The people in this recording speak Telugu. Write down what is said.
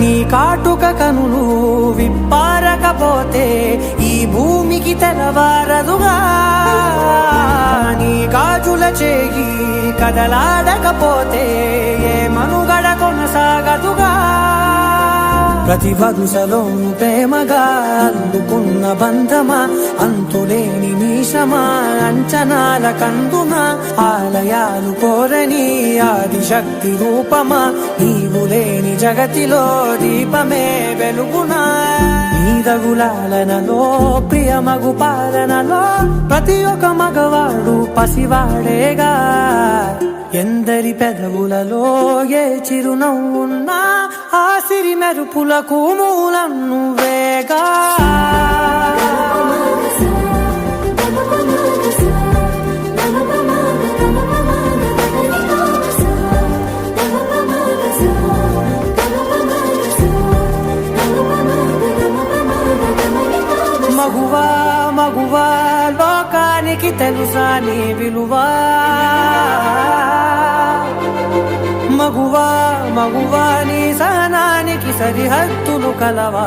నీ కాటుక కనులు విప్పారకపోతే ఈ భూమికి తెలవారదుగా, నీ గాజుల చేయి కదలాడకపోతే ఏ మనుగడ కొనసాగదుగా. ప్రతి వరుసలోను ప్రేమగా అల్లుకున్న బంధమా, అంతులేని మీషమా, అంచనాల కందున ఆలయాలు కోరని ఆదిశక్తి రూపమా, నీవు లేని జగతిలో దీపమే వెలుగునా. నీదగులాలనలో ప్రియమగు పాలనలో ప్రతి ఒక్క మగవాడు పసివాడేగా. ఎందరి పెదవులలో ఏ చిరునవ్వున్నా ఆ సిరి మెరుపులకు మూలం నువ్వేగా. మగువా మగువా లోకానికి తెలుసా నీ విలువా, మగువా మగువా నీ సహనానికి సరిహద్దులు కలవా.